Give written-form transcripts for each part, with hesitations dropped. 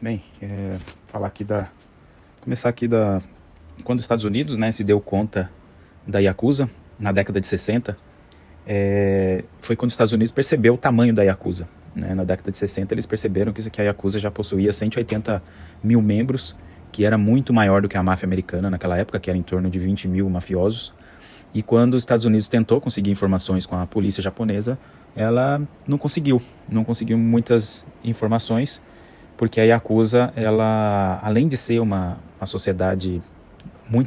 Bem, falar aqui começar aqui quando os Estados Unidos, né, se deu conta da Yakuza, na década de 60, foi quando os Estados Unidos percebeu o tamanho da Yakuza, né? Na década de 60 eles perceberam que a Yakuza já possuía 180 mil membros, que era muito maior do que a máfia americana naquela época, que era em torno de 20 mil mafiosos. E quando os Estados Unidos tentou conseguir informações com a polícia japonesa, ela não conseguiu muitas informações, porque a Yakuza, ela, além de ser uma sociedade uma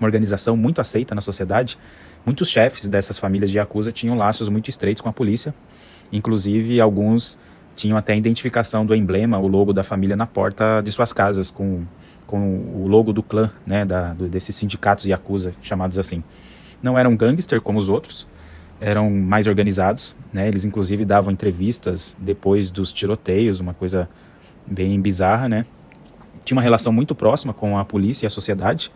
organização muito aceita na sociedade, muitos chefes dessas famílias de Yakuza tinham laços muito estreitos com a polícia, inclusive alguns tinham até a identificação do emblema, o logo da família na porta de suas casas, com o logo do clã, né, desses sindicatos Yakuza, chamados assim. Não eram gangster como os outros, eram mais organizados, né? Eles inclusive davam entrevistas depois dos tiroteios, uma coisa bem bizarra, né? Tinha uma relação muito próxima com a polícia e a sociedade,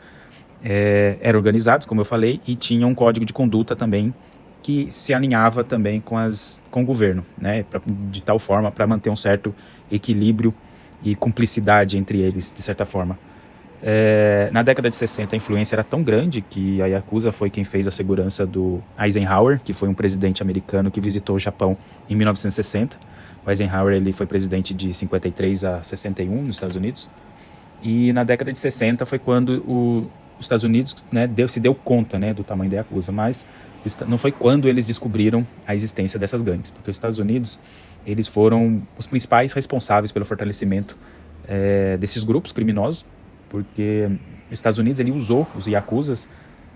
eram organizados, como eu falei, e tinha um código de conduta também que se alinhava também com o governo, né? De tal forma para manter um certo equilíbrio e cumplicidade entre eles, de certa forma. Na década de 60 a influência era tão grande que a Yakuza foi quem fez a segurança do Eisenhower, que foi um presidente americano que visitou o Japão em 1960. O Eisenhower ele foi presidente de 53 a 61 nos Estados Unidos. E na década de 60 foi quando os Estados Unidos, né, se deu conta, né, do tamanho da Yakuza, mas não foi quando eles descobriram a existência dessas gangues, porque os Estados Unidos eles foram os principais responsáveis pelo fortalecimento desses grupos criminosos, porque os Estados Unidos ele usou os Yakuzas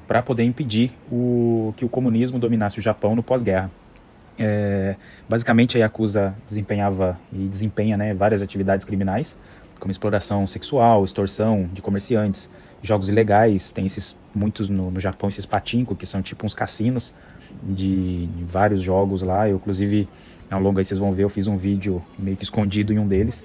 para poder impedir que o comunismo dominasse o Japão no pós-guerra. Basicamente a Yakuza desempenhava e desempenha, né, várias atividades criminais, como exploração sexual, extorsão de comerciantes, jogos ilegais. Tem muitos no Japão, esses pachinko, que são tipo uns cassinos de vários jogos lá. Eu, inclusive, ao longo aí vocês vão ver, eu fiz um vídeo meio que escondido em um deles.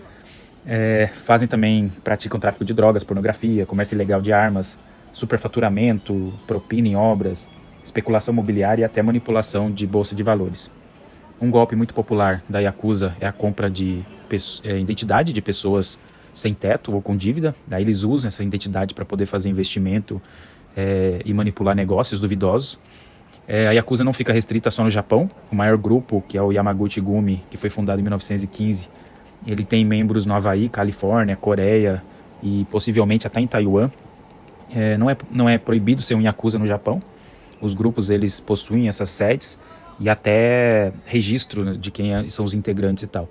Praticam tráfico de drogas, pornografia, comércio ilegal de armas, superfaturamento, propina em obras, especulação imobiliária e até manipulação de bolsa de valores. Um golpe muito popular da Yakuza é a compra de identidade de pessoas sem teto ou com dívida. Daí eles usam essa identidade para poder fazer investimento e manipular negócios duvidosos. A Yakuza não fica restrita só no Japão. O maior grupo, que é o Yamaguchi Gumi, que foi fundado em 1915, ele tem membros no Havaí, Califórnia, Coreia e possivelmente até em Taiwan. Não é proibido ser um Yakuza no Japão. Os grupos eles possuem essas sedes e até registro de quem são os integrantes e tal.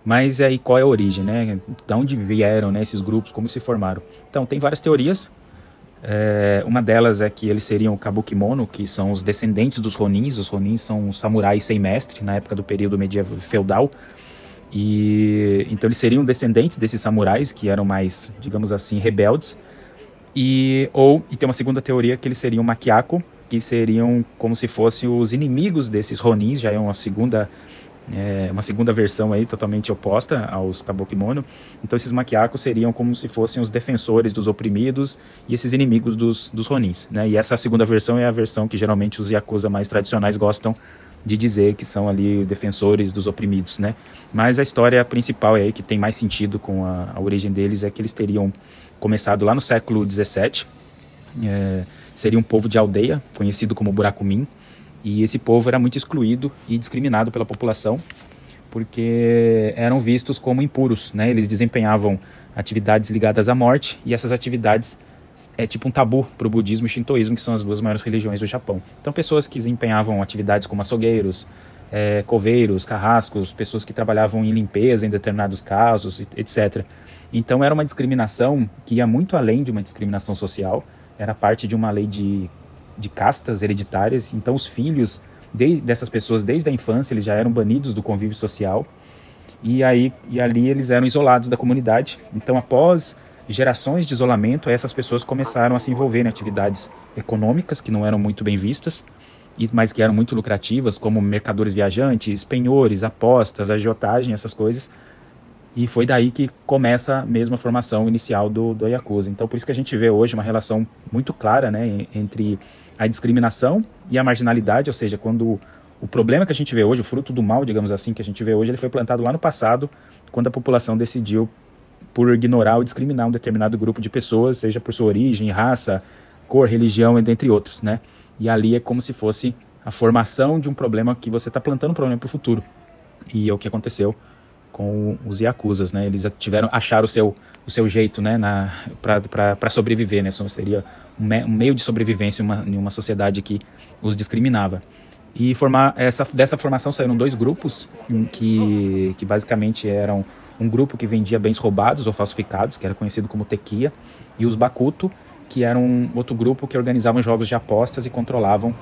Mas aí qual é a origem, né? De onde vieram, né, esses grupos, como se formaram? Então tem várias teorias. Uma delas é que eles seriam Kabukimono, que são os descendentes dos Ronins. Os Ronins são os samurais sem mestre na época do período medieval feudal. E então eles seriam descendentes desses samurais que eram mais, digamos assim, rebeldes. E tem uma segunda teoria que eles seriam Makiako, que seriam como se fossem os inimigos desses Ronins. Já é uma segunda versão aí totalmente oposta aos Kabukimono. Então esses Makiako seriam como se fossem os defensores dos oprimidos e esses inimigos dos Ronins, né? E essa segunda versão é a versão que geralmente os Yakuza mais tradicionais gostam de dizer, que são ali defensores dos oprimidos, né? Mas a história principal aí, que tem mais sentido com a origem deles, é que eles teriam começado lá no século XVII. Seria um povo de aldeia, conhecido como Burakumin, e esse povo era muito excluído e discriminado pela população, porque eram vistos como impuros, né? Eles desempenhavam atividades ligadas à morte, e essas atividades é tipo um tabu para o budismo e o shintoísmo, que são as duas maiores religiões do Japão. Então pessoas que desempenhavam atividades como açougueiros, coveiros, carrascos, pessoas que trabalhavam em limpeza em determinados casos, etc. Então era uma discriminação que ia muito além de uma discriminação social, era parte de uma lei de castas hereditárias. Então os filhos dessas pessoas, desde a infância, eles já eram banidos do convívio social, e ali eles eram isolados da comunidade. Então após gerações de isolamento, essas pessoas começaram a se envolver em atividades econômicas que não eram muito bem vistas, mas que eram muito lucrativas, como mercadores viajantes, penhores, apostas, agiotagem, essas coisas. E foi daí que começa mesmo a formação inicial do Yakuza. Então por isso que a gente vê hoje uma relação muito clara, né, entre a discriminação e a marginalidade, ou seja, quando o problema que a gente vê hoje, o fruto do mal, digamos assim, que a gente vê hoje, ele foi plantado lá no passado, quando a população decidiu por ignorar ou discriminar um determinado grupo de pessoas, seja por sua origem, raça, cor, religião, dentre outros, né? E ali é como se fosse a formação de um problema que você está plantando um problema para o futuro. E é o que aconteceu com os Yakuzas, né? Eles acharam o seu jeito, né, para sobreviver, né? Seria um meio de sobrevivência em uma sociedade que os discriminava. E dessa formação saíram 2 grupos que basicamente eram um grupo que vendia bens roubados ou falsificados, que era conhecido como Tequia, e os Bakuto, que eram outro grupo que organizavam jogos de apostas e controlavam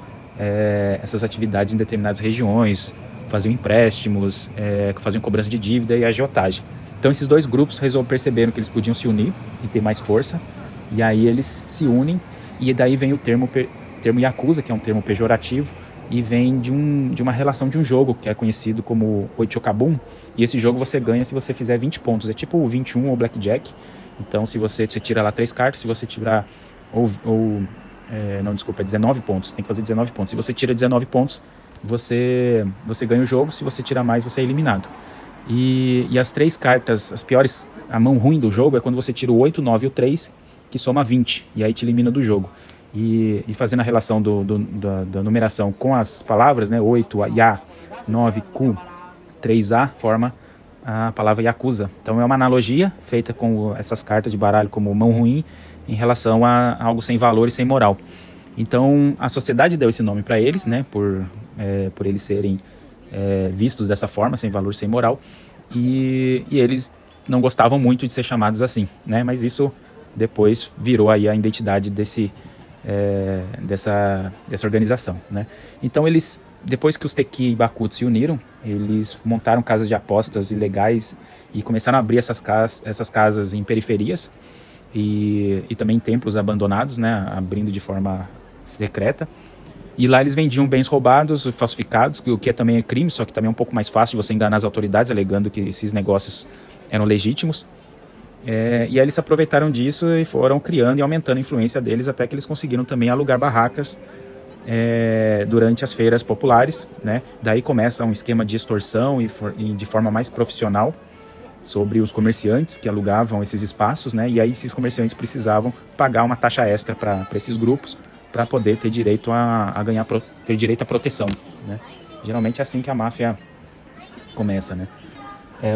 essas atividades em determinadas regiões, faziam empréstimos, faziam cobrança de dívida e agiotagem. Então esses 2 grupos perceberam que eles podiam se unir e ter mais força, e aí eles se unem, e daí vem o termo Yakuza, que é um termo pejorativo, e vem de uma relação de um jogo que é conhecido como Oichokabun, e esse jogo você ganha se você fizer 20 pontos, é tipo o 21 ou Blackjack. Então se você tira lá 3 cartas, se você tirar é 19 pontos, tem que fazer 19 pontos. Se você tira 19 pontos, você ganha o jogo, se você tirar mais, você é eliminado. E as 3 cartas, as piores, a mão ruim do jogo é quando você tira o 8, 9 e o 3, que soma 20, e aí te elimina do jogo. E fazendo a relação da numeração com as palavras, né, 8, Ya, 9, Ku, 3A, forma a palavra Yakuza. Então é uma analogia feita com essas cartas de baralho como mão ruim em relação a algo sem valor e sem moral. Então a sociedade deu esse nome para eles, né, por eles serem vistos dessa forma, sem valor, sem moral, e eles não gostavam muito de ser chamados assim, né, mas isso depois virou aí a identidade dessa organização, né. Então eles, depois que os Teki e Bakuto se uniram, eles montaram casas de apostas ilegais e começaram a abrir essas casas em periferias e também em templos abandonados, né, abrindo de forma secreta. E lá eles vendiam bens roubados, falsificados, o que também é crime, só que também é um pouco mais fácil você enganar as autoridades, alegando que esses negócios eram legítimos. E aí eles se aproveitaram disso e foram criando e aumentando a influência deles até que eles conseguiram também alugar barracas durante as feiras populares, né? Daí começa um esquema de extorsão e de forma mais profissional sobre os comerciantes que alugavam esses espaços, né? E aí esses comerciantes precisavam pagar uma taxa extra para esses grupos para poder ter direito ter direito à proteção, né? Geralmente é assim que a máfia começa, né?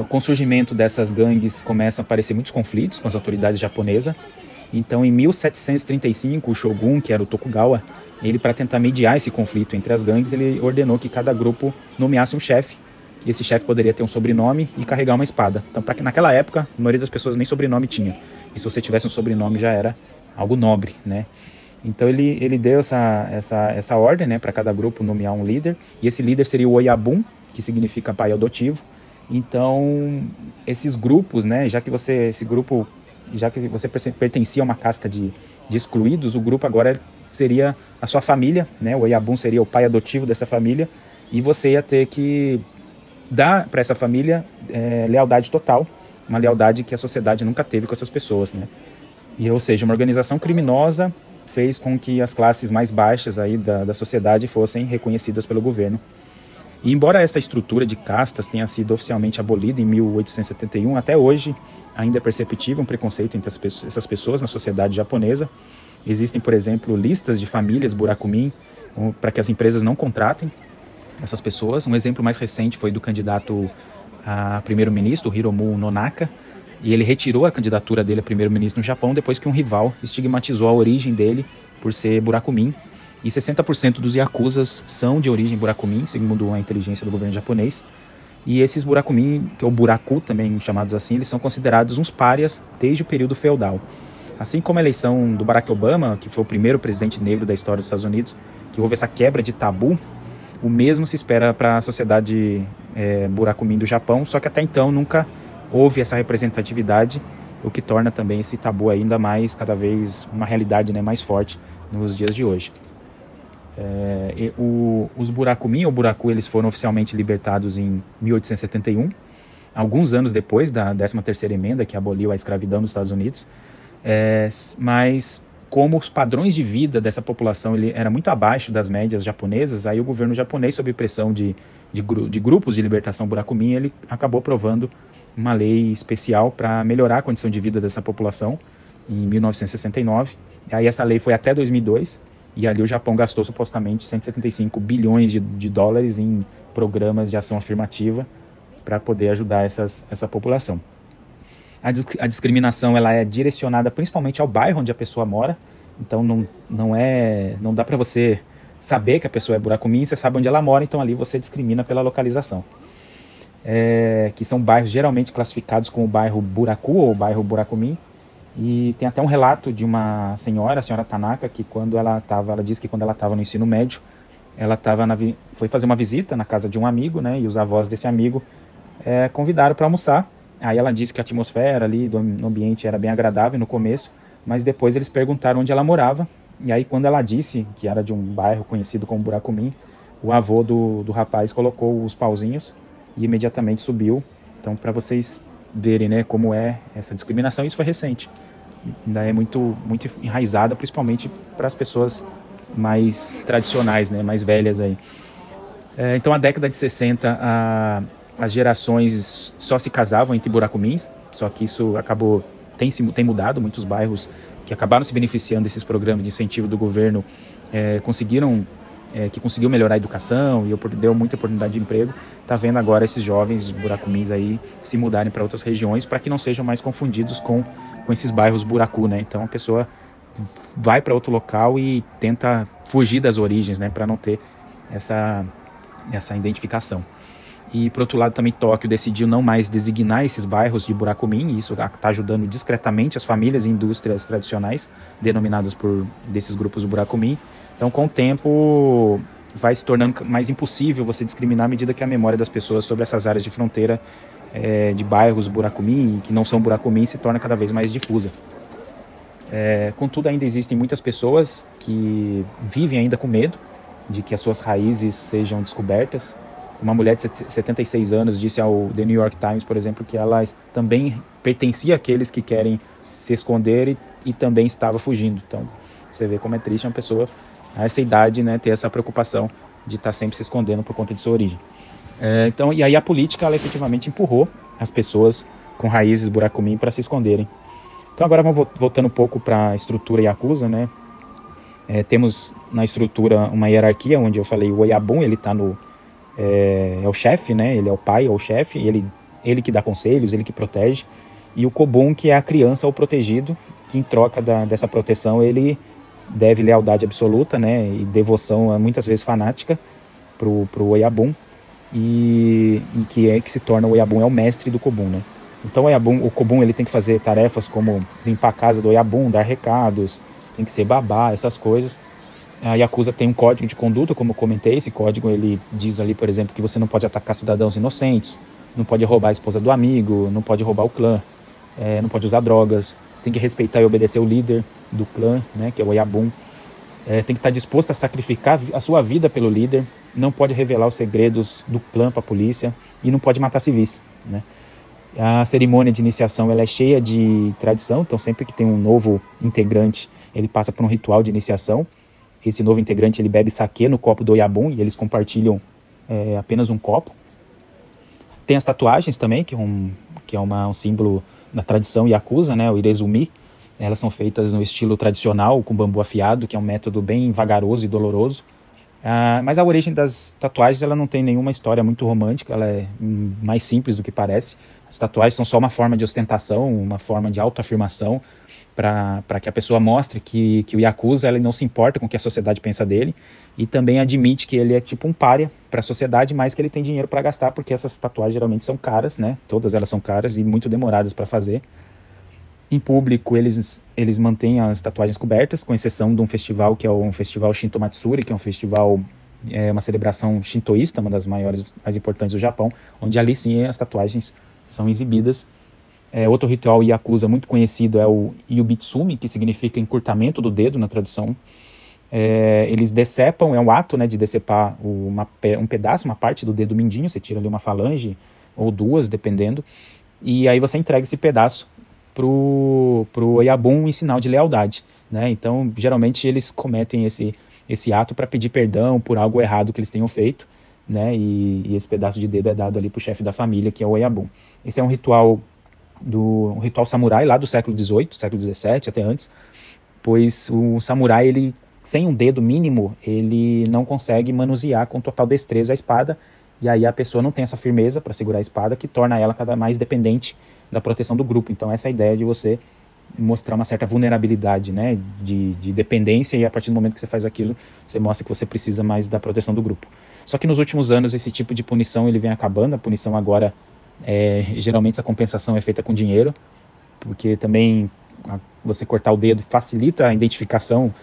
Com o surgimento dessas gangues começam a aparecer muitos conflitos com as autoridades japonesas. Então, em 1735, o shogun, que era o Tokugawa, ele, para tentar mediar esse conflito entre as gangues, ele ordenou que cada grupo nomeasse um chefe, e esse chefe poderia ter um sobrenome e carregar uma espada. Então, naquela época, a maioria das pessoas nem sobrenome tinha, e se você tivesse um sobrenome já era algo nobre, né? Então ele deu essa ordem, né, para cada grupo nomear um líder, e esse líder seria o Oyabun, que significa pai adotivo. Então, esses grupos, né, já que você pertencia a uma casta de excluídos, o grupo agora seria a sua família, né? O Oyabun seria o pai adotivo dessa família, e você ia ter que dar para essa família lealdade total, uma lealdade que a sociedade nunca teve com essas pessoas, né? Ou seja, uma organização criminosa fez com que as classes mais baixas aí da sociedade fossem reconhecidas pelo governo. E embora essa estrutura de castas tenha sido oficialmente abolida em 1871, até hoje ainda é perceptível um preconceito entre essas pessoas na sociedade japonesa. Existem, por exemplo, listas de famílias burakumin para que as empresas não contratem essas pessoas. Um exemplo mais recente foi do candidato a primeiro-ministro, Hiromu Nonaka, e ele retirou a candidatura dele a primeiro-ministro no Japão depois que um rival estigmatizou a origem dele por ser burakumin. E 60% dos Yakuzas são de origem burakumin, segundo a inteligência do governo japonês. E esses burakumin, que é o buraku também chamados assim, eles são considerados uns párias desde o período feudal. Assim como a eleição do Barack Obama, que foi o primeiro presidente negro da história dos Estados Unidos, que houve essa quebra de tabu, o mesmo se espera para a sociedade burakumin do Japão, só que até então nunca houve essa representatividade, o que torna também esse tabu ainda mais, cada vez, uma realidade, né, mais forte nos dias de hoje. Os burakumin ou buraku, eles foram oficialmente libertados em 1871, alguns anos depois da 13ª emenda, que aboliu a escravidão nos Estados Unidos. Mas como os padrões de vida dessa população ele era muito abaixo das médias japonesas, aí o governo japonês, sob pressão de grupos de libertação burakumin, ele acabou aprovando uma lei especial para melhorar a condição de vida dessa população em 1969. Aí essa lei foi até 2002 e ali o Japão gastou supostamente 175 bilhões de dólares em programas de ação afirmativa para poder ajudar essa população. A discriminação ela é direcionada principalmente ao bairro onde a pessoa mora, então não dá para você saber que a pessoa é Burakumin, você sabe onde ela mora, então ali você discrimina pela localização. Que são bairros geralmente classificados como bairro Buraku ou bairro Burakumin, e tem até um relato de uma senhora, a senhora Tanaka, que ela disse que quando ela estava no ensino médio, ela foi fazer uma visita na casa de um amigo, né, e os avós desse amigo convidaram para almoçar. Aí ela disse que a atmosfera ali no ambiente era bem agradável no começo, mas depois eles perguntaram onde ela morava, e aí quando ela disse que era de um bairro conhecido como Burakumin, o avô do rapaz colocou os pauzinhos e imediatamente subiu. Então, para vocês verem, né, como é essa discriminação, isso foi recente. Ainda é muito, muito enraizada, principalmente para as pessoas mais tradicionais, né, mais velhas aí. Então, a década de 60, as gerações só se casavam entre Burakumins, só que isso tem mudado. Muitos bairros que acabaram se beneficiando desses programas de incentivo do governo conseguiu melhorar a educação e deu muita oportunidade de emprego. Está vendo agora esses jovens Burakumins aí se mudarem para outras regiões para que não sejam mais confundidos com esses bairros Buraku, né? Então a pessoa vai para outro local e tenta fugir das origens, né? Para não ter essa identificação. E, por outro lado, também Tóquio decidiu não mais designar esses bairros de Burakumin, e isso está ajudando discretamente as famílias e indústrias tradicionais, denominadas desses grupos do Burakumin. Então, com o tempo, vai se tornando mais impossível você discriminar à medida que a memória das pessoas sobre essas áreas de fronteira de bairros Burakumin, que não são Burakumin, se torna cada vez mais difusa. Contudo, ainda existem muitas pessoas que vivem ainda com medo de que as suas raízes sejam descobertas. Uma mulher de 76 anos disse ao The New York Times, por exemplo, que ela também pertencia àqueles que querem se esconder e também estava fugindo. Então, você vê como é triste uma pessoa a essa idade, né, ter essa preocupação de estar sempre se escondendo por conta de sua origem. E aí a política, ela efetivamente empurrou as pessoas com raízes Burakumin para se esconderem. Então agora vamos voltando um pouco para a estrutura Yakuza, né? Temos na estrutura uma hierarquia, onde eu falei o Oyabun, ele está é o chefe, né? Ele é o pai, é o chefe, ele que dá conselhos, ele que protege. E o Kobun, que é a criança ou protegido, que em troca dessa proteção ele deve lealdade absoluta, né? E devoção, muitas vezes fanática, pro Oyabun. E que se torna o Oyabun, é o mestre do Kobun, né? Então o Kobun ele tem que fazer tarefas como limpar a casa do Oyabun, dar recados, tem que ser babá, essas coisas. A Yakuza tem um código de conduta, como eu comentei. Esse código ele diz ali, por exemplo, que você não pode atacar cidadãos inocentes, não pode roubar a esposa do amigo, não pode roubar o clã, não pode usar drogas, tem que respeitar e obedecer o líder do clã, né, que é o Oyabun. Tem que estar disposto a sacrificar a sua vida pelo líder, não pode revelar os segredos do clã para a polícia e não pode matar civis, né? A cerimônia de iniciação ela é cheia de tradição, então sempre que tem um novo integrante, ele passa por um ritual de iniciação. Esse novo integrante ele bebe saquê no copo do Oyabun e eles compartilham apenas um copo. Tem as tatuagens também, que é um símbolo da tradição Yakuza, né, o Irezumi. Elas são feitas no estilo tradicional, com bambu afiado, que é um método bem vagaroso e doloroso. Mas a origem das tatuagens ela não tem nenhuma história muito romântica, ela é mais simples do que parece. As tatuagens são só uma forma de ostentação, uma forma de autoafirmação, para que a pessoa mostre que o Yakuza ele não se importa com o que a sociedade pensa dele e também admite que ele é tipo um pária para a sociedade, mas que ele tem dinheiro para gastar, porque essas tatuagens geralmente são caras, né? Todas elas são caras e muito demoradas para fazer. Em público, eles mantêm as tatuagens cobertas, com exceção de um festival que é um festival Shinto Matsuri, que é um festival, uma celebração shintoísta, uma das maiores, mais importantes do Japão, onde ali sim as tatuagens são exibidas. Outro ritual Yakuza muito conhecido é o Yubitsumi, que significa encurtamento do dedo na tradução. Eles decepam, é um ato, né, de decepar um pedaço, uma parte do dedo mindinho, você tira ali uma falange ou duas, dependendo, e aí você entrega esse pedaço pro Oyabun em sinal de lealdade, né? Então, geralmente eles cometem esse ato para pedir perdão por algo errado que eles tenham feito, né? E esse pedaço de dedo é dado ali para o chefe da família, que é o Oyabun. Esse é um ritual samurai lá do século XVIII, século XVII, até antes, pois o samurai, ele, sem um dedo mínimo, ele não consegue manusear com total destreza a espada, e aí a pessoa não tem essa firmeza para segurar a espada, que torna ela cada mais dependente da proteção do grupo. Então essa é a ideia de você mostrar uma certa vulnerabilidade, né, de dependência, e a partir do momento que você faz aquilo, você mostra que você precisa mais da proteção do grupo. Só que nos últimos anos esse tipo de punição ele vem acabando. A punição agora, geralmente essa compensação é feita com dinheiro, porque também você cortar o dedo facilita a identificação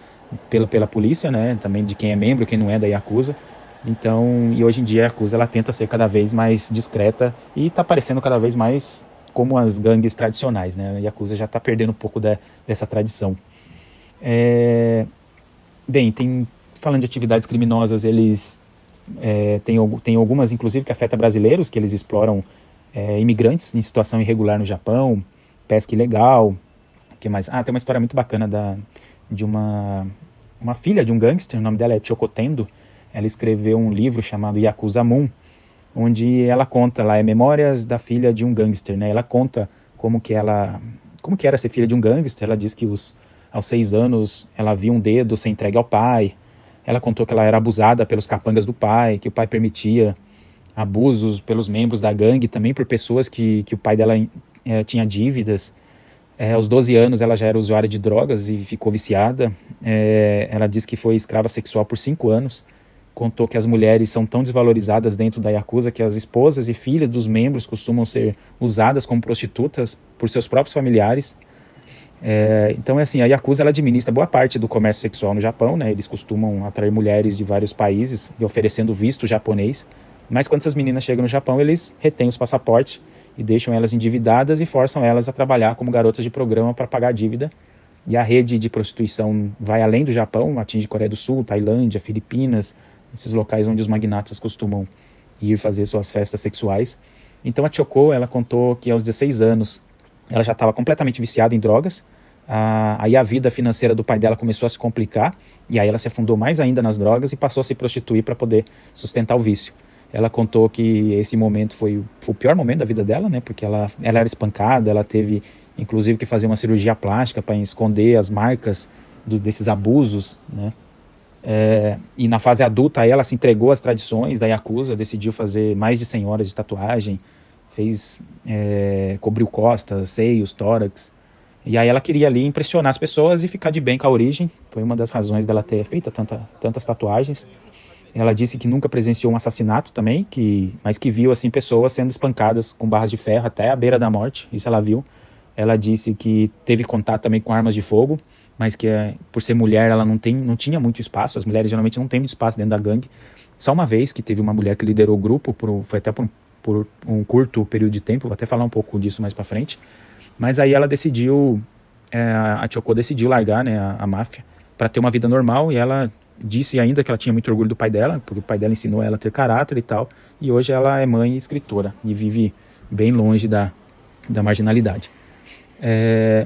pela polícia, né, também de quem é membro, quem não é da Yakuza. Então, e hoje em dia a Yakuza ela tenta ser cada vez mais discreta e está parecendo cada vez mais como as gangues tradicionais, né? A Yakuza já está perdendo um pouco dessa tradição. Bem, falando de atividades criminosas, eles tem algumas, inclusive, que afetam brasileiros, que eles exploram imigrantes em situação irregular no Japão, pesca ilegal. Que mais? Tem uma história muito bacana de uma filha de um gangster, o nome dela é Choco Tendo. Ela escreveu um livro chamado Yakuza Moon, onde ela conta lá, Memórias da Filha de um Gangster, né? Ela conta como que era ser filha de um gangster. Ela diz que aos 6 anos ela viu um dedo ser entregue ao pai. Ela contou que ela era abusada pelos capangas do pai, que o pai permitia abusos pelos membros da gangue, também por pessoas que o pai dela tinha dívidas. Aos 12 anos ela já era usuária de drogas e ficou viciada. Ela diz que foi escrava sexual por 5 anos. Contou que as mulheres são tão desvalorizadas dentro da Yakuza que as esposas e filhas dos membros costumam ser usadas como prostitutas por seus próprios familiares. Então é assim, a Yakuza ela administra boa parte do comércio sexual no Japão, né? Eles costumam atrair mulheres de vários países e oferecendo visto japonês, mas quando essas meninas chegam no Japão, eles retêm os passaportes e deixam elas endividadas e forçam elas a trabalhar como garotas de programa para pagar a dívida. E a rede de prostituição vai além do Japão, atinge Coreia do Sul, Tailândia, Filipinas, esses locais onde os magnatas costumam ir fazer suas festas sexuais. Então a Choco, ela contou que aos 16 anos ela já estava completamente viciada em drogas. Aí a vida financeira do pai dela começou a se complicar, e aí ela se afundou mais ainda nas drogas e passou a se prostituir para poder sustentar o vício. Ela contou que esse momento foi o pior momento da vida dela, né? Porque ela era espancada, ela teve inclusive que fazer uma cirurgia plástica para esconder as marcas desses abusos, né? E na fase adulta ela se entregou às tradições da Yakuza, decidiu fazer mais de 100 horas de tatuagem, cobriu costas, seios, tórax, e aí ela queria ali impressionar as pessoas e ficar de bem com a origem. Foi uma das razões dela ter feito tantas tatuagens. Ela disse que nunca presenciou um assassinato também, mas que viu assim pessoas sendo espancadas com barras de ferro até a beira da morte, isso ela viu. Ela disse que teve contato também com armas de fogo, mas que por ser mulher ela não tinha muito espaço. As mulheres geralmente não têm muito espaço dentro da gangue. Só uma vez que teve uma mulher que liderou o grupo, foi até por um curto período de tempo, vou até falar um pouco disso mais pra frente. Mas aí ela decidiu, a Choco decidiu largar, né, a máfia para ter uma vida normal, e ela disse ainda que ela tinha muito orgulho do pai dela, porque o pai dela ensinou ela a ter caráter e tal, e hoje ela é mãe e escritora, e vive bem longe da marginalidade.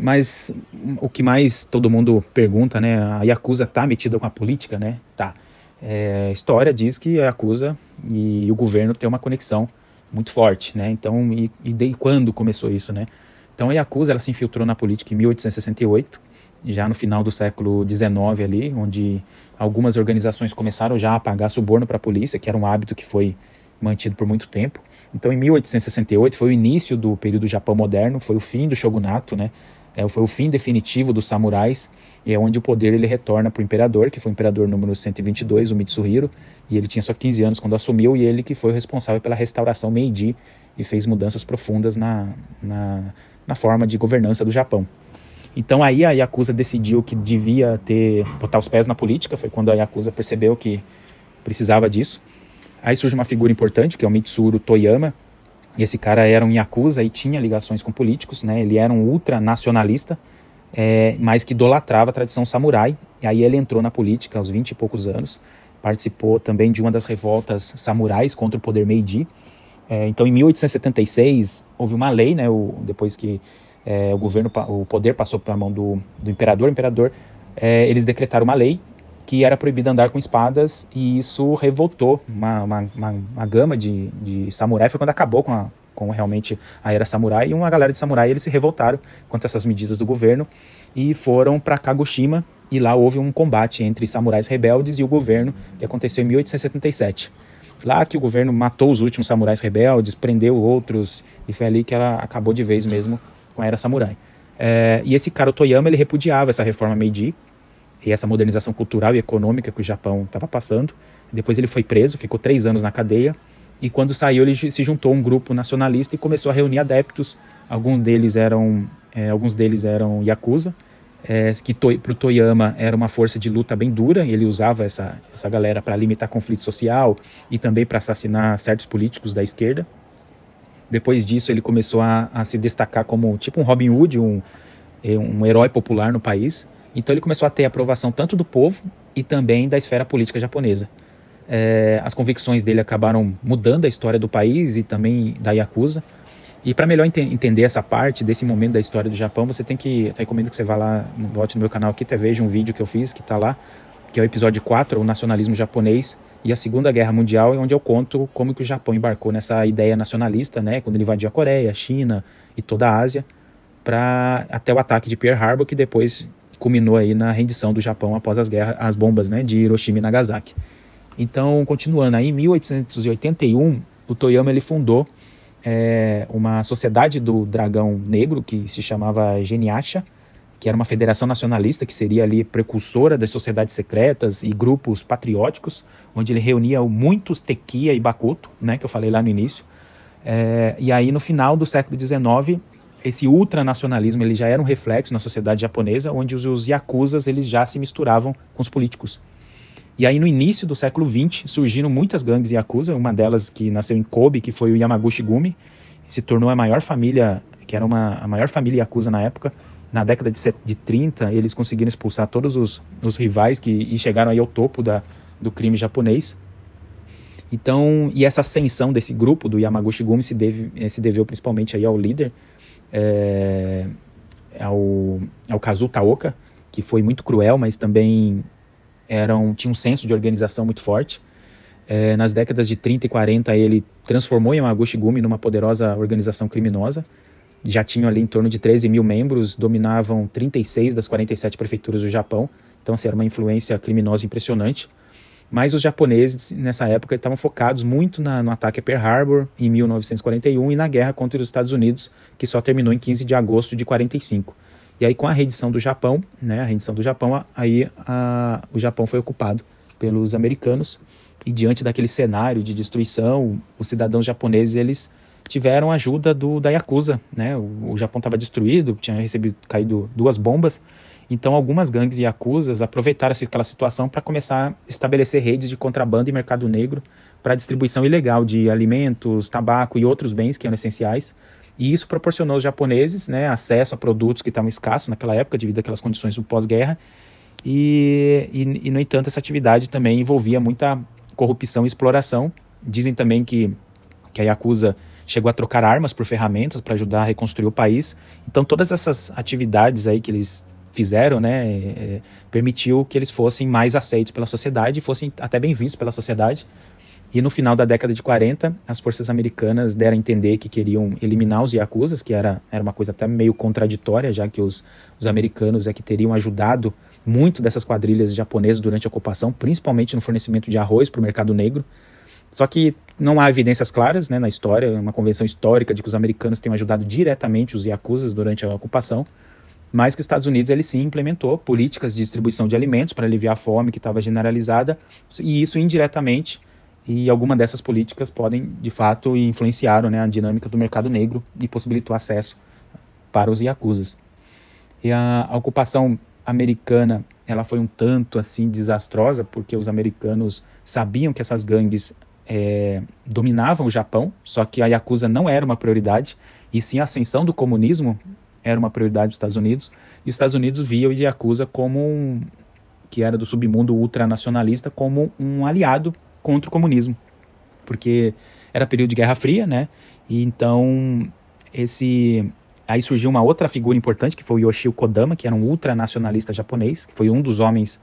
Mas o que mais todo mundo pergunta, né? A Yakuza tá metida com a política, né? Tá. A história diz que a Yakuza e o governo têm uma conexão muito forte, né? Então, e desde quando começou isso, né? Então a Yakuza ela se infiltrou na política em 1868, já no final do século XIX ali, onde algumas organizações começaram já a pagar suborno para a polícia, que era um hábito que foi mantido por muito tempo. Então, em 1868 foi o início do período Japão moderno, foi o fim do shogunato, né? Foi o fim definitivo dos samurais, e é onde o poder ele retorna para o imperador, que foi o imperador número 122, o Mitsuhiro, e ele tinha só 15 anos quando assumiu, e ele que foi o responsável pela restauração Meiji e fez mudanças profundas na forma de governança do Japão. Então aí a Yakuza decidiu que devia botar os pés na política, foi quando a Yakuza percebeu que precisava disso. Aí surge uma figura importante, que é o Mitsuru Toyama. E esse cara era um Yakuza e tinha ligações com políticos, né? Ele era um ultranacionalista, mas que idolatrava a tradição samurai. E aí ele entrou na política aos 20 e poucos anos. Participou também de uma das revoltas samurais contra o poder Meiji. Então, em 1876, houve uma lei, né? Depois que o poder passou para a mão do imperador. Eles decretaram uma lei que era proibido andar com espadas, e isso revoltou uma gama de samurai. Foi quando acabou com realmente a era samurai, e uma galera de samurai eles se revoltaram contra essas medidas do governo e foram para Kagoshima, e lá houve um combate entre samurais rebeldes e o governo, que aconteceu em 1877. Lá que o governo matou os últimos samurais rebeldes, prendeu outros, e foi ali que ela acabou de vez mesmo com a era samurai. E esse cara, o Toyama, ele repudiava essa reforma Meiji e essa modernização cultural e econômica que o Japão estava passando. Depois ele foi preso, ficou 3 anos na cadeia, e quando saiu ele se juntou a um grupo nacionalista e começou a reunir adeptos. Alguns deles eram Yakuza, que para o Toyama era uma força de luta bem dura. Ele usava essa galera para limitar conflito social e também para assassinar certos políticos da esquerda. Depois disso ele começou a se destacar como tipo um Robin Hood, um herói popular no país. Então ele começou a ter aprovação tanto do povo e também da esfera política japonesa. As convicções dele acabaram mudando a história do país e também da Yakuza. E para melhor entender essa parte desse momento da história do Japão, você tem que, eu recomendo que você vá lá, volte no meu canal aqui, veja um vídeo que eu fiz, que está lá, que é o episódio 4, o nacionalismo japonês e a Segunda Guerra Mundial, onde eu conto como que o Japão embarcou nessa ideia nacionalista, né, quando ele invadiu a Coreia, a China e toda a Ásia, até o ataque de Pearl Harbor, que depois culminou aí na rendição do Japão após as bombas, né, de Hiroshima e Nagasaki. Então, continuando, aí em 1881, o Toyama ele fundou uma sociedade do dragão negro que se chamava Geniacha, que era uma federação nacionalista que seria ali precursora das sociedades secretas e grupos patrióticos, onde ele reunia muitos Tekiya e Bakuto, né, que eu falei lá no início. E aí no final do século XIX, esse ultranacionalismo ele já era um reflexo na sociedade japonesa, onde os Yakuzas eles já se misturavam com os políticos. E aí no início do século XX surgiram muitas gangues Yakuza, uma delas que nasceu em Kobe, que foi o Yamaguchi-gumi, se tornou a maior família, que era a maior família Yakuza na época. Na década de 30, eles conseguiram expulsar todos os rivais e chegaram aí ao topo do crime japonês. Então, e essa ascensão desse grupo do Yamaguchi-gumi se deveu principalmente aí ao líder, ao Kazuo Taoka, que foi muito cruel, mas também tinha um senso de organização muito forte. Nas décadas de 30 e 40, ele transformou Yamaguchi-gumi numa poderosa organização criminosa. Já tinham ali em torno de 13 mil membros, dominavam 36 das 47 prefeituras do Japão. Então, assim, era uma influência criminosa impressionante. Mas os japoneses, nessa época, estavam focados muito no ataque a Pearl Harbor, em 1941, e na guerra contra os Estados Unidos, que só terminou em 15 de agosto de 45. E aí, com a rendição do Japão, o Japão foi ocupado pelos americanos, e diante daquele cenário de destruição, os cidadãos japoneses, eles tiveram ajuda da Yakuza, né? O Japão estava destruído, tinha caído 2 bombas, então algumas gangues Yakuzas aproveitaram aquela situação para começar a estabelecer redes de contrabando e mercado negro para distribuição ilegal de alimentos, tabaco e outros bens que eram essenciais. E isso proporcionou aos japoneses, né, acesso a produtos que estavam escassos naquela época, devido àquelas condições do pós-guerra. E, no entanto, essa atividade também envolvia muita corrupção e exploração. Dizem também que a Yakuza chegou a trocar armas por ferramentas para ajudar a reconstruir o país. Então, todas essas atividades aí que eles fizeram, né, permitiu que eles fossem mais aceitos pela sociedade e fossem até bem vistos pela sociedade. E no final da década de 40, as forças americanas deram a entender que queriam eliminar os Yakuzas, que era uma coisa até meio contraditória, já que os americanos que teriam ajudado muito dessas quadrilhas japonesas durante a ocupação, principalmente no fornecimento de arroz para o mercado negro. Só que não há evidências claras, né, na história, uma convenção histórica de que os americanos tenham ajudado diretamente os Yakuzas durante a ocupação, mas que os Estados Unidos ele sim implementou políticas de distribuição de alimentos para aliviar a fome que estava generalizada, e isso indiretamente. E algumas dessas políticas podem, de fato, influenciaram, né, a dinâmica do mercado negro e possibilitou acesso para os Yakuzas. E a ocupação americana, ela foi um tanto assim desastrosa, porque os americanos sabiam que essas gangues dominavam o Japão, só que a Yakuza não era uma prioridade, e sim a ascensão do comunismo era uma prioridade dos Estados Unidos, e os Estados Unidos viam o Yakuza que era do submundo ultranacionalista, como um aliado contra o comunismo, porque era período de Guerra Fria, né? E então aí surgiu uma outra figura importante, que foi o Yoshio Kodama, que era um ultranacionalista japonês, que foi um dos homens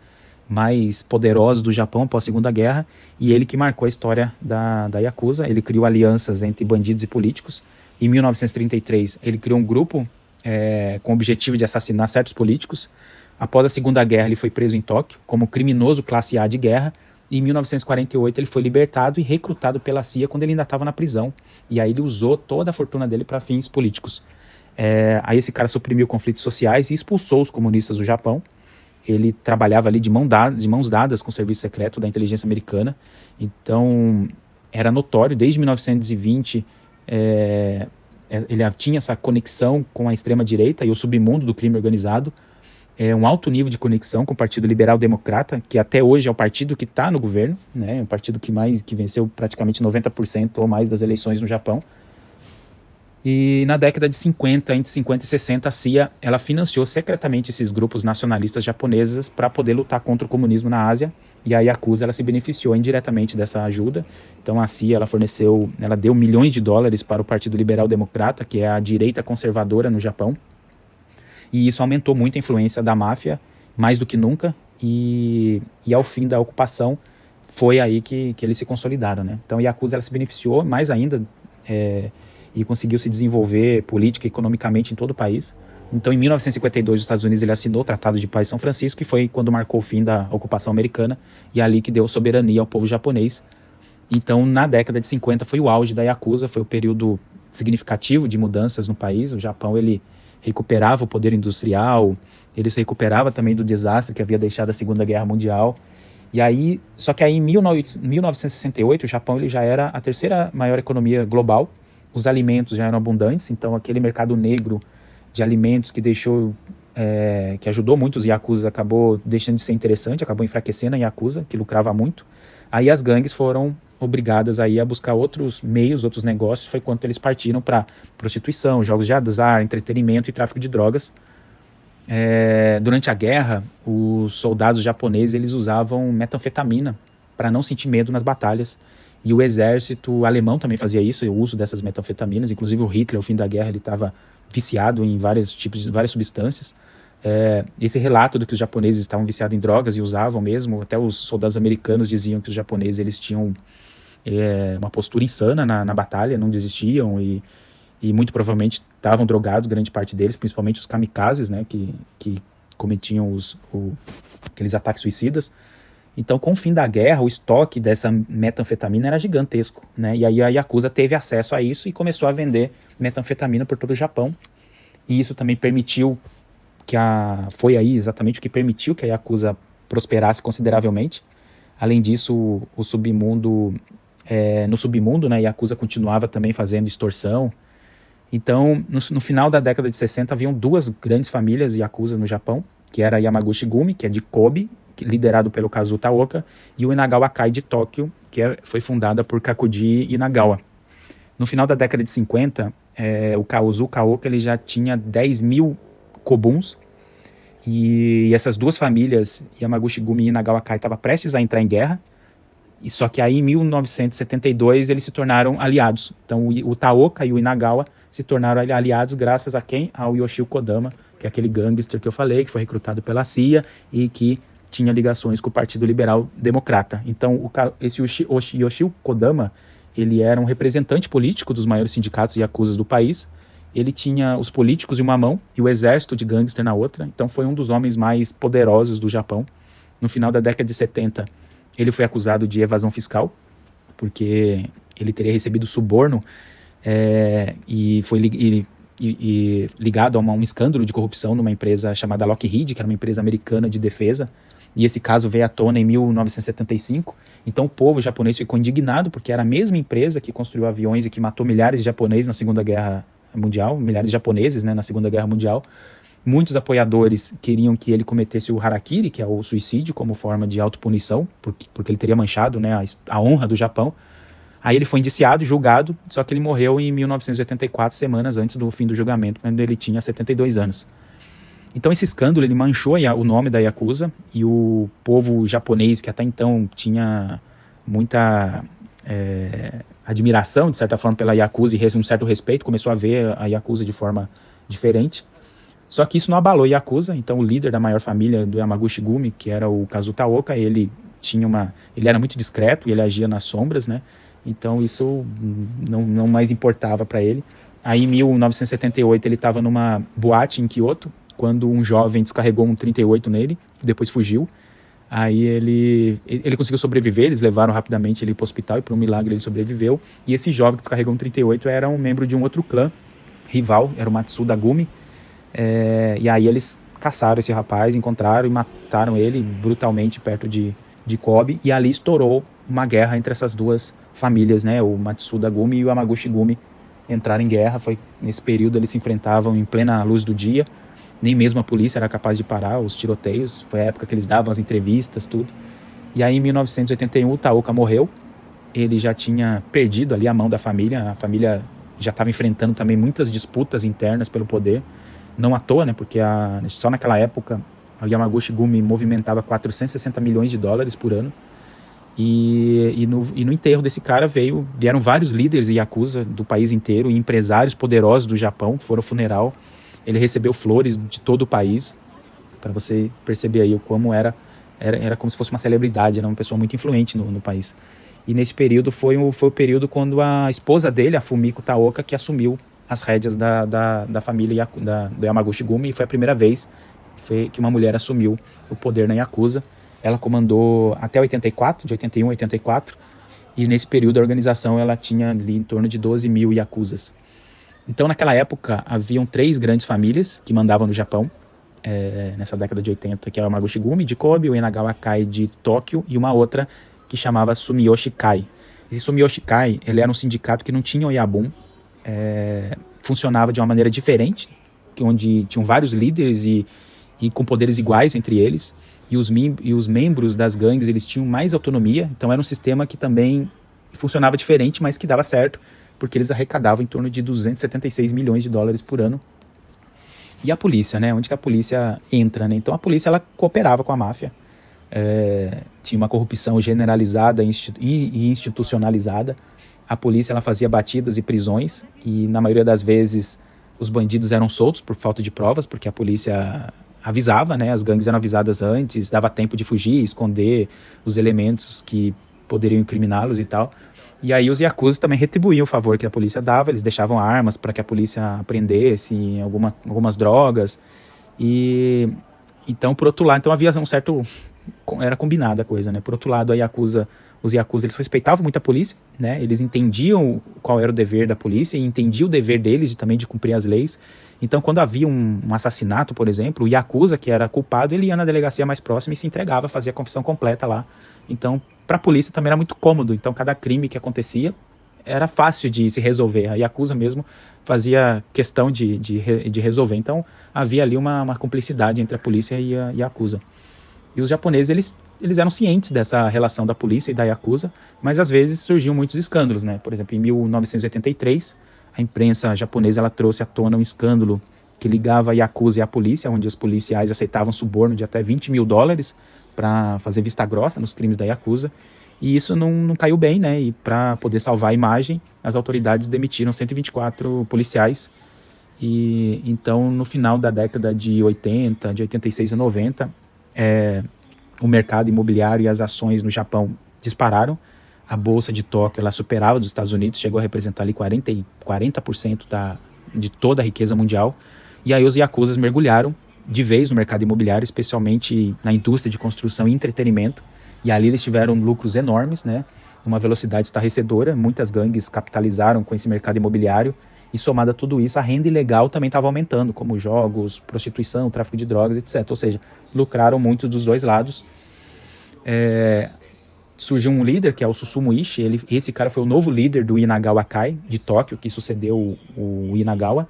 mais poderosos do Japão após a Segunda Guerra, e ele que marcou a história da Yakuza. Ele criou alianças entre bandidos e políticos. Em 1933, ele criou um grupo com o objetivo de assassinar certos políticos. Após a Segunda Guerra, ele foi preso em Tóquio como criminoso classe A de guerra. E em 1948, ele foi libertado e recrutado pela CIA quando ele ainda estava na prisão. E aí ele usou toda a fortuna dele para fins políticos. Aí esse cara suprimiu conflitos sociais e expulsou os comunistas do Japão. Ele trabalhava ali de mãos dadas com o serviço secreto da inteligência americana. Então, era notório, desde 1920, ele tinha essa conexão com a extrema-direita e o submundo do crime organizado. Um alto nível de conexão com o Partido Liberal Democrata, que até hoje é o partido que está no governo, né? É um partido que venceu praticamente 90% ou mais das eleições no Japão. E na década de 50, entre 50 e 60, a CIA ela financiou secretamente esses grupos nacionalistas japoneses para poder lutar contra o comunismo na Ásia, e a Yakuza ela se beneficiou indiretamente dessa ajuda. Então a CIA ela deu milhões de dólares para o Partido Liberal Democrata, que é a direita conservadora no Japão, e isso aumentou muito a influência da máfia, mais do que nunca, e ao fim da ocupação foi aí que eles se consolidaram, né? Então a Yakuza ela se beneficiou mais ainda, e conseguiu se desenvolver política e economicamente em todo o país. Então, em 1952, os Estados Unidos ele assinou o Tratado de Paz de São Francisco, que foi quando marcou o fim da ocupação americana, e ali que deu soberania ao povo japonês. Então, na década de 50, foi o auge da Yakuza, foi o período significativo de mudanças no país. O Japão ele recuperava o poder industrial, ele se recuperava também do desastre que havia deixado a Segunda Guerra Mundial. E aí, só que aí em 1968, o Japão ele já era a terceira maior economia global. Os alimentos já eram abundantes, então aquele mercado negro de alimentos que que ajudou muito os Yakuza acabou deixando de ser interessante, acabou enfraquecendo a Yakuza, que lucrava muito. Aí as gangues foram obrigadas aí a buscar outros meios, outros negócios, foi quando eles partiram para prostituição, jogos de azar, entretenimento e tráfico de drogas. Durante a guerra, os soldados japoneses eles usavam metanfetamina para não sentir medo nas batalhas. E o exército alemão também fazia isso, o uso dessas metanfetaminas. Inclusive o Hitler, ao fim da guerra, ele estava viciado em várias substâncias. Esse relato de que os japoneses estavam viciados em drogas e usavam mesmo, até os soldados americanos diziam que os japoneses eles tinham uma postura insana na batalha, não desistiam e muito provavelmente estavam drogados, grande parte deles, principalmente os kamikazes, né, que cometiam aqueles ataques suicidas. Então, com o fim da guerra, o estoque dessa metanfetamina era gigantesco, né? E aí a Yakuza teve acesso a isso e começou a vender metanfetamina por todo o Japão. E isso também permitiu foi aí exatamente o que permitiu que a Yakuza prosperasse consideravelmente. Além disso, no submundo, né, a Yakuza continuava também fazendo extorsão. Então, no final da década de 60, haviam duas grandes famílias Yakuza no Japão, que era a Yamaguchi-gumi, que é de Kobe, liderado pelo Kazuo Taoka, e o Inagawa-kai de Tóquio, que foi fundada por Kakuji Inagawa. No final da década de 50, o Kazuo Taoka ele já tinha 10 mil kobuns, e essas duas famílias, Yamaguchi-gumi e Inagawa-kai, estavam prestes a entrar em guerra, e só que aí em 1972 eles se tornaram aliados. Então o Taoka e o Inagawa se tornaram aliados graças a quem? Ao Yoshio Kodama, que é aquele gangster que eu falei, que foi recrutado pela CIA e que tinha ligações com o Partido Liberal Democrata. Então, esse Yoshio Kodama, ele era um representante político dos maiores sindicatos e Yakuzas do país. Ele tinha os políticos em uma mão e o exército de gangster na outra. Então, foi um dos homens mais poderosos do Japão. No final da década de 70, ele foi acusado de evasão fiscal, porque ele teria recebido suborno e foi ligado a um escândalo de corrupção numa empresa chamada Lockheed, que era uma empresa americana de defesa. E esse caso veio à tona em 1975, então o povo japonês ficou indignado, porque era a mesma empresa que construiu aviões e que matou milhares de japoneses na Segunda Guerra Mundial, milhares de japoneses, né, na Segunda Guerra Mundial. Muitos apoiadores queriam que ele cometesse o harakiri, que é o suicídio, como forma de autopunição, porque ele teria manchado, né, a honra do Japão. Aí ele foi indiciado, julgado, só que ele morreu em 1984, semanas antes do fim do julgamento, quando ele tinha 72 anos. Então esse escândalo ele manchou o nome da Yakuza, e o povo japonês, que até então tinha muita admiração, de certa forma, pela Yakuza e um certo respeito, começou a ver a Yakuza de forma diferente. Só que isso não abalou Yakuza, então o líder da maior família do Yamaguchi-gumi, que era o Kazutaoka, ele era muito discreto e ele agia nas sombras, né? Então isso não mais importava para ele. Aí em 1978 ele estava numa boate em Kyoto, quando um jovem descarregou um 38 nele, depois fugiu. Aí ele conseguiu sobreviver, eles levaram rapidamente ele para o hospital e por um milagre ele sobreviveu. E esse jovem que descarregou um 38 era um membro de um outro clã rival, era o Matsuda Gumi. E aí eles caçaram esse rapaz, encontraram e mataram ele brutalmente perto de Kobe. E ali estourou uma guerra entre essas duas famílias, né? O Matsuda Gumi e o Yamaguchi Gumi entraram em guerra. Foi nesse período eles se enfrentavam em plena luz do dia. Nem mesmo a polícia era capaz de parar os tiroteios. Foi a época que eles davam as entrevistas, tudo. E aí em 1981 o Taoka morreu. Ele já tinha perdido ali a mão da família. A família já estava enfrentando também muitas disputas internas pelo poder. Não à toa, né? Porque só naquela época o Yamaguchi Gumi movimentava 460 milhões de dólares por ano. E no enterro desse cara vieram vários líderes e Yakuza do país inteiro e empresários poderosos do Japão que foram ao funeral. Ele recebeu flores de todo o país, para você perceber aí como era como se fosse uma celebridade, era uma pessoa muito influente no país. E nesse período foi o período quando a esposa dele, a Fumiko Taoka, que assumiu as rédeas da família do Yamaguchi Gumi, e foi a primeira vez que uma mulher assumiu o poder na Yakuza. Ela comandou até 84, de 81 a 84, e nesse período a organização ela tinha ali em torno de 12 mil Yakuzas. Então naquela época haviam 3 grandes famílias que mandavam no Japão, nessa década de 80, que é o Yamaguchi Gumi de Kobe, o Inagawa Kai de Tóquio e uma outra que chamava Sumiyoshi Kai. Esse Sumiyoshi Kai, ele era um sindicato que não tinha o Yabun, funcionava de uma maneira diferente, onde tinham vários líderes e com poderes iguais entre eles, e os membros das gangues eles tinham mais autonomia, então era um sistema que também funcionava diferente, mas que dava certo, porque eles arrecadavam em torno de 276 milhões de dólares por ano. E a polícia, né? Onde que a polícia entra, né? Então a polícia ela cooperava com a máfia, tinha uma corrupção generalizada e institucionalizada. A polícia ela fazia batidas e prisões, e na maioria das vezes os bandidos eram soltos por falta de provas, porque a polícia avisava, né? As gangues eram avisadas antes, dava tempo de fugir, esconder os elementos que poderiam incriminá-los e tal. E aí os Yakuza também retribuíam o favor que a polícia dava, eles deixavam armas para que a polícia apreendesse algumas drogas. E então, por outro lado, então havia um certo... Era combinada a coisa, né? Por outro lado, os Yakuza eles respeitavam muito a polícia, né? Eles entendiam qual era o dever da polícia e entendiam o dever deles também de cumprir as leis. Então, quando havia um assassinato, por exemplo, o Yakuza, que era culpado, ele ia na delegacia mais próxima e se entregava, fazia a confissão completa lá. Então, para a polícia também era muito cômodo. Então, cada crime que acontecia era fácil de se resolver. A Yakuza mesmo fazia questão de resolver. Então, havia ali uma cumplicidade entre a polícia e a Yakuza. E os japoneses, eles eram cientes dessa relação da polícia e da Yakuza, mas às vezes surgiam muitos escândalos, né? Por exemplo, em 1983, a imprensa japonesa ela trouxe à tona um escândalo que ligava a Yakuza e a polícia, onde os policiais aceitavam suborno de até 20 mil dólares para fazer vista grossa nos crimes da Yakuza. E isso não caiu bem, né? E para poder salvar a imagem, as autoridades demitiram 124 policiais. E então, no final da década de 80, de 86 a 90, o mercado imobiliário e as ações no Japão dispararam. A bolsa de Tóquio ela superava dos Estados Unidos, chegou a representar ali 40% de toda a riqueza mundial. E aí os Yakuzas mergulharam de vez no mercado imobiliário, especialmente na indústria de construção e entretenimento. E ali eles tiveram lucros enormes, né? Uma velocidade estarrecedora. Muitas gangues capitalizaram com esse mercado imobiliário. E somado a tudo isso, a renda ilegal também estava aumentando, como jogos, prostituição, tráfico de drogas, etc. Ou seja, lucraram muito dos dois lados. Surgiu um líder, que é o Susumu Ishii. Esse cara foi o novo líder do Inagawa Kai, de Tóquio, que sucedeu o Inagawa.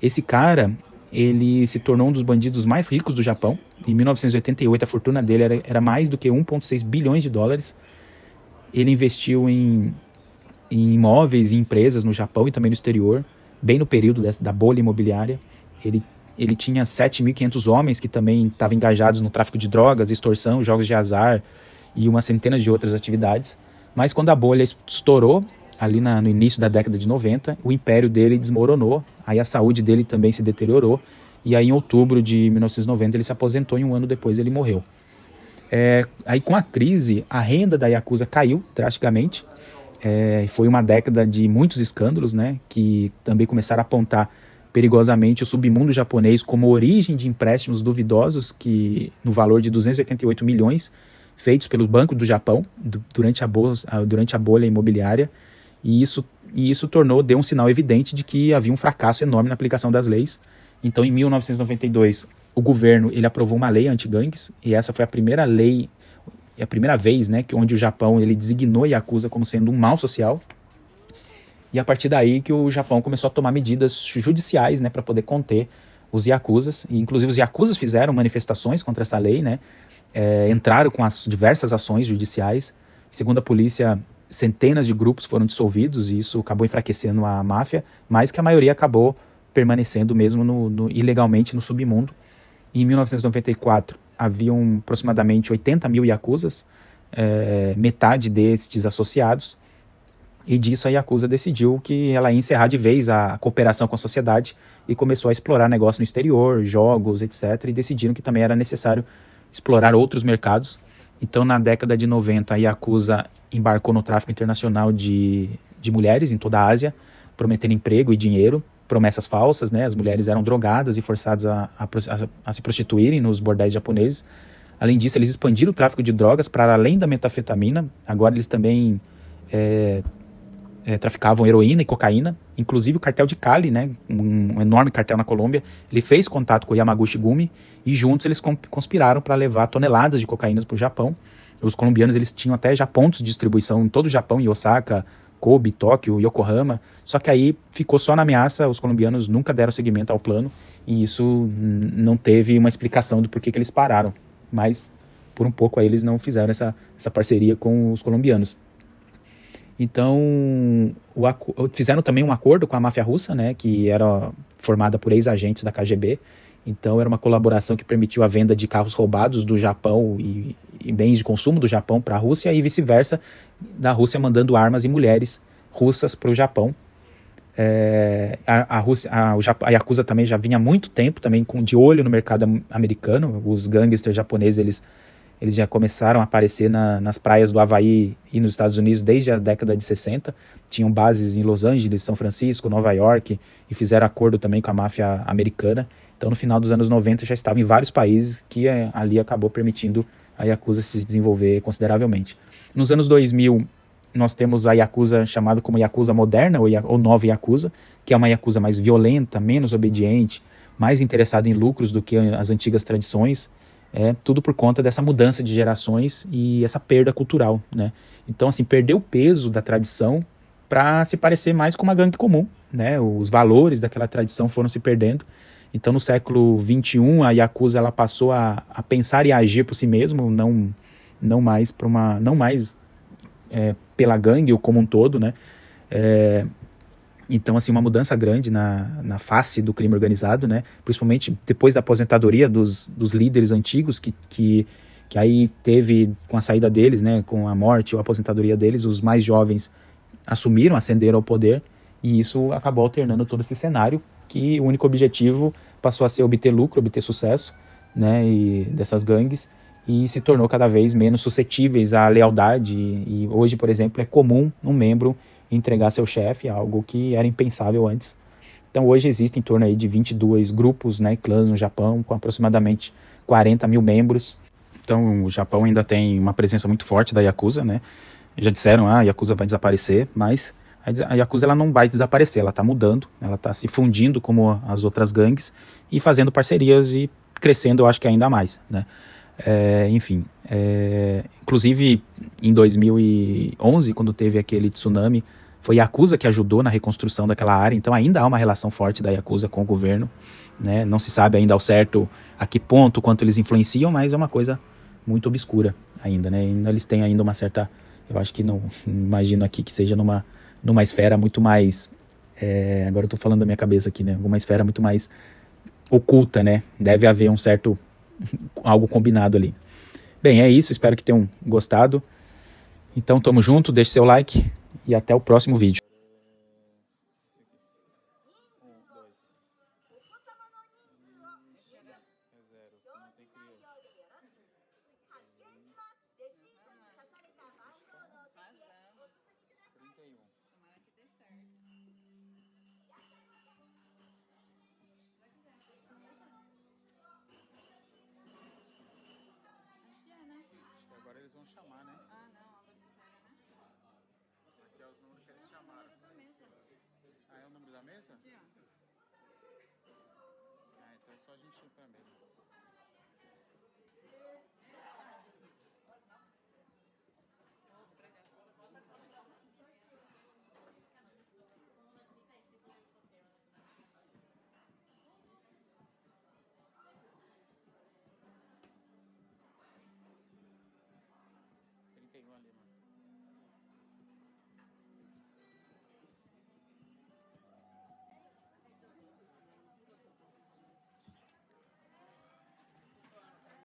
Esse cara, ele se tornou um dos bandidos mais ricos do Japão. Em 1988, a fortuna dele era mais do que 1,6 bilhões de dólares. Ele investiu em imóveis e empresas no Japão e também no exterior, bem no período da bolha imobiliária. Ele tinha 7.500 homens que também estavam engajados no tráfico de drogas, extorsão, jogos de azar e uma centena de outras atividades. Mas quando a bolha estourou, ali no início da década de 90, o império dele desmoronou, aí a saúde dele também se deteriorou, e aí em outubro de 1990 ele se aposentou e um ano depois ele morreu. Aí com a crise, a renda da Yakuza caiu drasticamente. Foi uma década de muitos escândalos, né, que também começaram a apontar perigosamente o submundo japonês como origem de empréstimos duvidosos que, no valor de 288 milhões feitos pelo Banco do Japão durante a bolha imobiliária, e isso deu um sinal evidente de que havia um fracasso enorme na aplicação das leis. Então, em 1992, o governo ele aprovou uma lei anti-gangues, e essa foi a primeira lei, a primeira vez, né, onde o Japão ele designou a Yakuza como sendo um mal social. E a partir daí que o Japão começou a tomar medidas judiciais, né, para poder conter os Yakuzas. E inclusive os Yakuzas fizeram manifestações contra essa lei, né, entraram com as diversas ações judiciais. Segundo a polícia, centenas de grupos foram dissolvidos e isso acabou enfraquecendo a máfia, mas que a maioria acabou permanecendo mesmo ilegalmente no submundo. E em 1994, haviam aproximadamente 80 mil Yakuzas, metade destes associados, e disso a Yakuza decidiu que ela ia encerrar de vez a cooperação com a sociedade e começou a explorar negócio no exterior, jogos, etc. E decidiram que também era necessário explorar outros mercados. Então, na década de 90, a Yakuza embarcou no tráfico internacional de mulheres em toda a Ásia, prometendo emprego e dinheiro, promessas falsas, né? As mulheres eram drogadas e forçadas a se prostituírem nos bordéis japoneses. Além disso, eles expandiram o tráfico de drogas para além da metanfetamina. Agora eles também traficavam heroína e cocaína. Inclusive o cartel de Cali, né, um enorme cartel na Colômbia, ele fez contato com o Yamaguchi Gumi e juntos eles conspiraram para levar toneladas de cocaína para o Japão. Os colombianos eles tinham até já pontos de distribuição em todo o Japão, em Osaka, Kobe, Tóquio, Yokohama, só que aí ficou só na ameaça. Os colombianos nunca deram seguimento ao plano e isso não teve uma explicação do porquê que eles pararam, mas por um pouco aí eles não fizeram essa parceria com os colombianos. Então, fizeram também um acordo com a máfia russa, né, que era formada por ex-agentes da KGB. Então, era uma colaboração que permitiu a venda de carros roubados do Japão e bens de consumo do Japão para a Rússia e vice-versa, da Rússia mandando armas e mulheres russas para o Japão. A Yakuza também já vinha há muito tempo também de olho no mercado americano. Os gangsters japoneses, eles já começaram a aparecer nas praias do Havaí e nos Estados Unidos desde a década de 60. Tinham bases em Los Angeles, São Francisco, Nova York, e fizeram acordo também com a máfia americana. Então, no final dos anos 90, já estava em vários países, que ali acabou permitindo a Yakuza se desenvolver consideravelmente. Nos anos 2000, nós temos a Yakuza chamada como Yakuza moderna, ou nova Yakuza, que é uma Yakuza mais violenta, menos obediente, mais interessada em lucros do que as antigas tradições. Tudo por conta dessa mudança de gerações e essa perda cultural, né? Então, assim, perdeu o peso da tradição para se parecer mais com uma gangue comum, né? Os valores daquela tradição foram se perdendo. Então, no século XXI, a Yakuza ela passou a pensar e a agir por si mesmo, não mais pela gangue ou como um todo, né? Então, assim, uma mudança grande na face do crime organizado, né? Principalmente depois da aposentadoria dos líderes antigos, que aí teve, com a saída deles, né? Com a morte ou a aposentadoria deles, os mais jovens ascenderam ao poder, e isso acabou alternando todo esse cenário, que o único objetivo passou a ser obter lucro, obter sucesso, né? Dessas gangues, e se tornou cada vez menos suscetíveis à lealdade, e hoje, por exemplo, é comum um membro entregar seu chefe, algo que era impensável antes. Então hoje existem em torno aí de 22 grupos, né, clãs no Japão, com aproximadamente 40 mil membros. Então o Japão ainda tem uma presença muito forte da Yakuza, né? Já disseram, a Yakuza vai desaparecer, mas a Yakuza ela não vai desaparecer, ela está mudando, ela está se fundindo como as outras gangues e fazendo parcerias e crescendo, eu acho que ainda mais, né? Inclusive em 2011, quando teve aquele tsunami, foi a Yakuza que ajudou na reconstrução daquela área. Então ainda há uma relação forte da Yakuza com o governo, né? Não se sabe ainda ao certo a que ponto, quanto eles influenciam, mas é uma coisa muito obscura ainda, né? Eles têm ainda uma certa, eu acho que não imagino aqui que seja numa esfera muito mais, agora eu tô falando da minha cabeça aqui, né? Uma esfera muito mais oculta, né? Deve haver um certo algo combinado ali. Bem, é isso, espero que tenham gostado. Então, tamo junto, deixe seu like e até o próximo vídeo. Será? É zero, não tem criança. Vazamos. 31. Tomara que dê certo. Acho que é, né? Acho que agora eles vão chamar, né? Ah, não, agora espera, né? Aqui é os números que eles É o chamaram. número da mesa. Ah, é o número da mesa? Aqui, ó. Ah, então é só a gente ir pra mesa. Trinta e um ali, mano.